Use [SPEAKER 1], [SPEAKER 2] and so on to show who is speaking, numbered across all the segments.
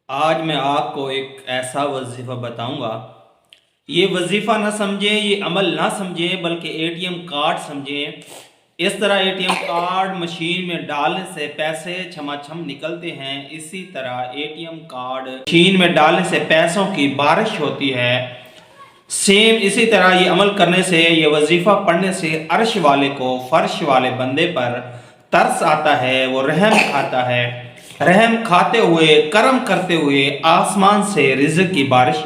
[SPEAKER 1] آج میں آپ کو ایک ایسا وظیفہ بتاؤں گا۔ یہ وظیفہ نہ سمجھیں، یہ عمل نہ سمجھیں، بلکہ اے ٹی ایم کارڈ سمجھیں۔ اس طرح A T M card machine میں ڈالنے سے پیسے چھما چھم نکلتے ہیں، اسی طرح A T M card machine میں ڈالنے سے پیسوں کی بارش ہوتی ہے۔ سیم اسی طرح یہ عمل کرنے سے، یہ وظیفہ پڑھنے سے عرش والے کو فرش والے بندے پر ترس آتا ہے، وہ رحم کھاتا ہے۔ رحم کھاتے ہوئے، کرم کرتے ہوئے آسمان سے رزق کی بارش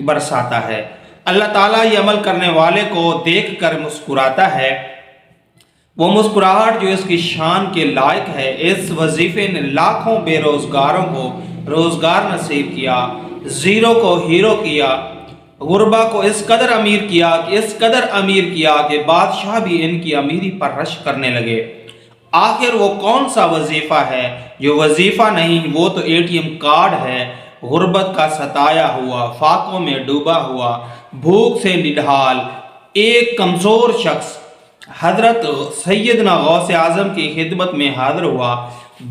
[SPEAKER 1] برساتا ہے۔ اللہ تعالیٰ یہ عمل کرنے والے کو دیکھ کر مسکراتا ہے، وہ مسکراہٹ جو اس کی شان کے لائق ہے۔ اس وظیفے نے لاکھوں بے روزگاروں کو روزگار نصیب کیا، زیرو کو ہیرو کیا، غربا کو اس قدر امیر کیا کہ بادشاہ بھی ان کی امیری پر رشک کرنے لگے۔ آخر وہ کون سا وظیفہ ہے جو وظیفہ نہیں، وہ تو اے ٹی ایم کارڈ ہے۔ غربت کا ستایا ہوا، فاقوں میں ڈوبا ہوا، بھوک سے نڈھال ایک کمزور شخص حضرت سیدنا غوث اعظم کی خدمت میں حاضر ہوا،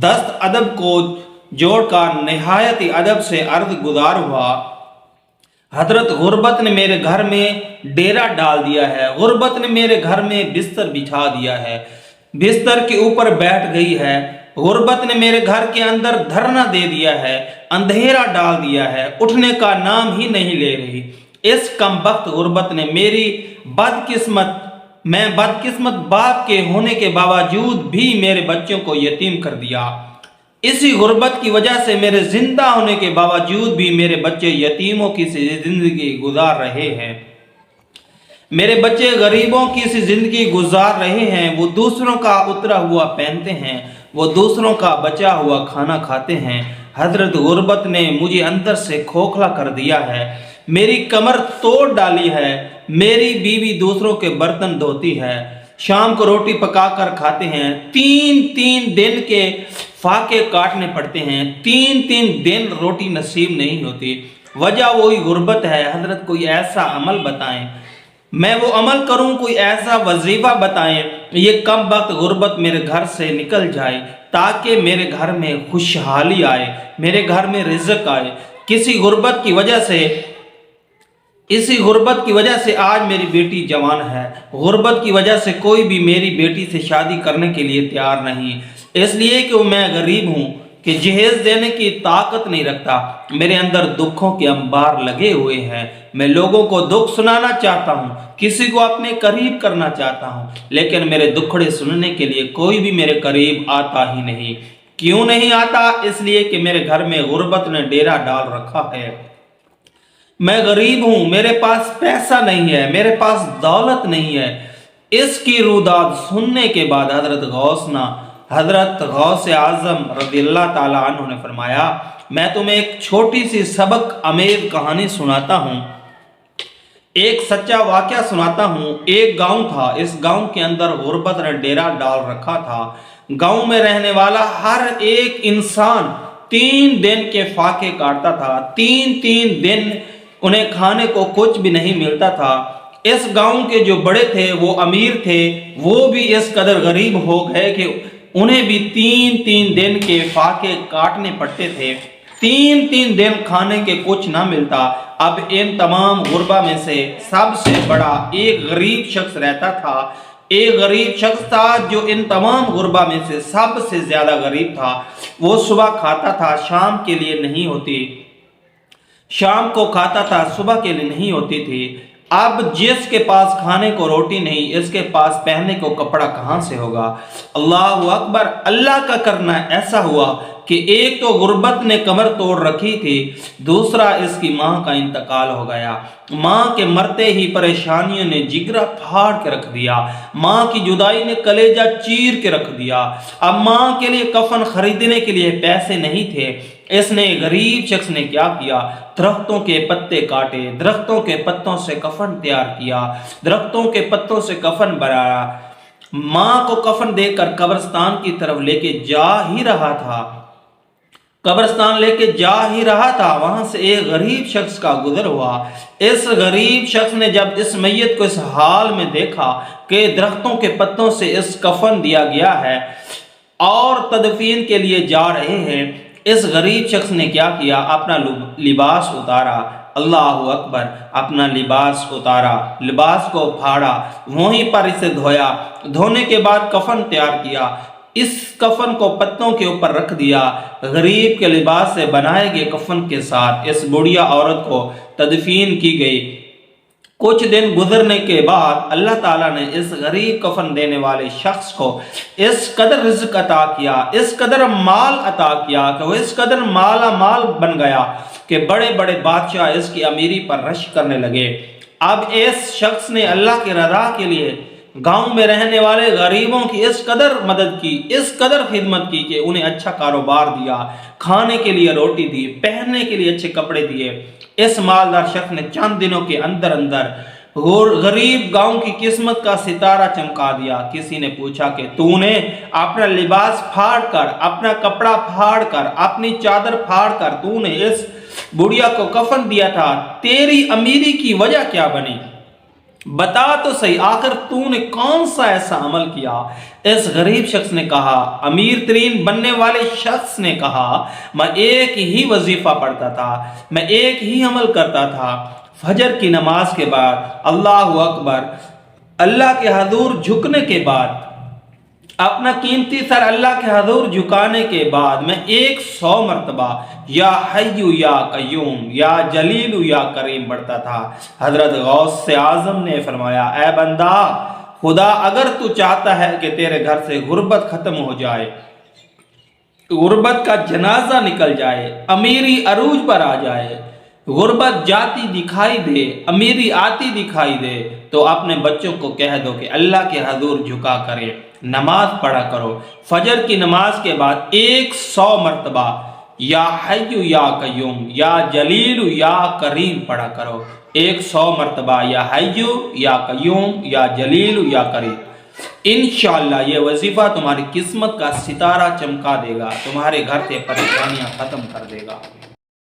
[SPEAKER 1] دست ادب کو جوڑ کر نہایت ادب سے عرض گزار ہوا، حضرت غربت نے میرے گھر میں ڈیرا ڈال دیا ہے، غربت نے میرے گھر میں بستر بچھا دیا ہے، بستر کے اوپر بیٹھ گئی ہے، غربت نے میرے گھر کے اندر دھرنا دے دیا ہے، اندھیرا ڈال دیا ہے، اٹھنے کا نام ہی نہیں لے رہی۔ اس کم بخت غربت نے میں بدقسمت باپ کے ہونے کے باوجود بھی میرے بچوں کو یتیم کر دیا۔ اسی غربت کی وجہ سے میرے زندہ ہونے کے باوجود بھی میرے بچے یتیموں کی سی زندگی گزار رہے ہیں، میرے بچے غریبوں کی سی زندگی گزار رہے ہیں۔ وہ دوسروں کا اترا ہوا پہنتے ہیں، وہ دوسروں کا بچا ہوا کھانا کھاتے ہیں۔ حضرت غربت نے مجھے اندر سے کھوکھلا کر دیا ہے، میری کمر توڑ ڈالی ہے۔ میری بیوی دوسروں کے برتن دھوتی ہے، شام کو روٹی پکا کر کھاتے ہیں، تین دن کے فاقے کاٹنے پڑتے ہیں، تین دن روٹی نصیب نہیں ہوتی۔ وجہ وہی غربت ہے۔ حضرت کوئی ایسا عمل بتائیں، میں وہ عمل کروں، کوئی ایسا وظیفہ بتائیں، یہ کم وقت غربت میرے گھر سے نکل جائے، تاکہ میرے گھر میں خوشحالی آئے، میرے گھر میں رزق آئے۔ اسی غربت کی وجہ سے آج میری بیٹی جوان ہے۔ غربت کی وجہ سے کوئی بھی میری بیٹی سے شادی کرنے کے لیے تیار نہیں، اس لیے کہ میں غریب ہوں، کہ جہیز دینے کی طاقت نہیں رکھتا۔ میرے اندر دکھوں کے انبار لگے ہوئے ہیں، میں لوگوں کو دکھ سنانا چاہتا ہوں، کسی کو اپنے قریب کرنا چاہتا ہوں، لیکن میرے دکھڑے سننے کے لیے کوئی بھی میرے قریب آتا ہی نہیں۔ کیوں نہیں آتا؟ اس لیے کہ میرے گھر میں غربت نے ڈیرا ڈال رکھا ہے۔ میں غریب ہوں، میرے پاس پیسہ نہیں ہے، میرے پاس دولت نہیں ہے۔ اس کی روداد سننے کے بعد حضرت غوث اعظم رضی اللہ تعالیٰ عنہ نے فرمایا، میں تمہیں ایک چھوٹی سی سبق آمیز کہانی سناتا ہوں، ایک سچا واقعہ سناتا ہوں۔ ایک گاؤں تھا، اس گاؤں کے اندر غربت نے ڈیرا ڈال رکھا تھا۔ گاؤں میں رہنے والا ہر ایک انسان 3 دن کے فاقے کاٹتا تھا، تین دن انہیں کھانے کو کچھ بھی نہیں ملتا تھا۔ اس گاؤں کے جو بڑے تھے وہ امیر تھے، وہ بھی اس قدر غریب ہو گئے کہ انہیں بھی 3 دن کے فاقے کاٹنے پڑتے تھے، 3 دن کھانے کے کچھ نہ ملتا۔ اب ان تمام غربا میں سے سب سے بڑا ایک غریب شخص رہتا تھا، ایک غریب شخص تھا جو ان تمام غربا میں سے سب سے زیادہ غریب تھا۔ وہ صبح کھاتا تھا، شام کے لیے نہیں ہوتی، شام کو کھاتا تھا، صبح کے لیے نہیں ہوتی تھی۔ اب جس کے پاس کھانے کو روٹی نہیں، اس کے پاس پہننے کو کپڑا کہاں سے ہوگا؟ اللہ اکبر! اللہ کا کرنا ایسا ہوا کہ ایک تو غربت نے کمر توڑ رکھی تھی، دوسرا اس کی ماں کا انتقال ہو گیا۔ ماں کے مرتے ہی پریشانیوں نے جگرا پھاڑ کے رکھ دیا، ماں کی جدائی نے کلیجہ چیر کے رکھ دیا۔ اب ماں کے لیے کفن خریدنے کے لیے پیسے نہیں تھے۔ اس نے غریب شخص نے کیا کیا؟ درختوں کے پتے کاٹے، درختوں کے پتوں سے کفن تیار کیا، درختوں کے پتوں سے کفن بنایا۔ ماں کو کفن دے کر قبرستان کی طرف لے کے جا ہی رہا تھا، وہاں سے ایک غریب شخص کا گزر ہوا۔ اس غریب شخص نے جب اس میت کو اس حال میں دیکھا کہ درختوں کے پتوں سے اس کفن دیا گیا ہے اور تدفین کے لیے جا رہے ہیں، اس غریب شخص نے کیا کیا؟ اپنا لباس اتارا، اللہ اکبر، اپنا لباس اتارا، لباس کو پھاڑا، وہیں پر اسے دھویا، دھونے کے بعد کفن تیار کیا، اس کفن کو پتوں کے اوپر رکھ دیا، غریب کے لباس سے بنائے گئے کفن کے ساتھ اس بڑھیا عورت کو تدفین کی گئی۔ کچھ دن گزرنے کے بعد اللہ تعالیٰ نے اس غریب کفن دینے والے شخص کو اس قدر رزق عطا کیا، اس قدر مال عطا کیا کہ وہ اس قدر مالا مال بن گیا کہ بڑے بڑے بادشاہ اس کی امیری پر رشک کرنے لگے۔ اب اس شخص نے اللہ کی رضا کے لیے گاؤں میں رہنے والے غریبوں کی اس قدر مدد کی، اس قدر خدمت کی کہ انہیں اچھا کاروبار دیا، کھانے کے لیے روٹی دی، پہننے کے لیے اچھے کپڑے دیے۔ اس مالدار شخص نے چند دنوں کے اندر اندر غریب گاؤں کی قسمت کا ستارہ چمکا دیا۔ کسی نے پوچھا کہ تو نے اپنا لباس پھاڑ کر، اپنا کپڑا پھاڑ کر، اپنی چادر پھاڑ کر تو نے اس بڑھیا کو کفن دیا تھا، تیری امیری کی وجہ کیا بنی؟ بتا تو صحیح، آخر تو نے کون سا ایسا عمل کیا؟ اس غریب شخص نے کہا، امیر ترین بننے والے شخص نے کہا، میں ایک ہی وظیفہ پڑھتا تھا، میں ایک ہی عمل کرتا تھا، فجر کی نماز کے بعد اللہ اکبر، اللہ کے حضور جھکنے کے بعد، اپنا قیمتی سر اللہ کے حضور جھکانے کے بعد میں 100 مرتبہ یا حی یا قیوم یا جلیل یا کریم پڑھتا تھا۔ حضرت غوث سے اعظم نے فرمایا، اے بندہ، خدا اگر تو چاہتا ہے کہ تیرے گھر سے غربت ختم ہو جائے، غربت کا جنازہ نکل جائے، امیری عروج پر آ جائے، غربت جاتی دکھائی دے، امیری آتی دکھائی دے، تو اپنے بچوں کو کہہ دو کہ اللہ کے حضور جھکا کرے، نماز پڑھا کرو، فجر کی نماز کے بعد 100 مرتبہ یا حی یا قیوم یا جلیل یا کریم پڑھا کرو، 100 مرتبہ یا حی یا قیوم یا جلیل یا کریم۔ انشاءاللہ یہ وظیفہ تمہاری قسمت کا ستارہ چمکا دے گا، تمہارے گھر سے پریشانیاں ختم کر دے گا۔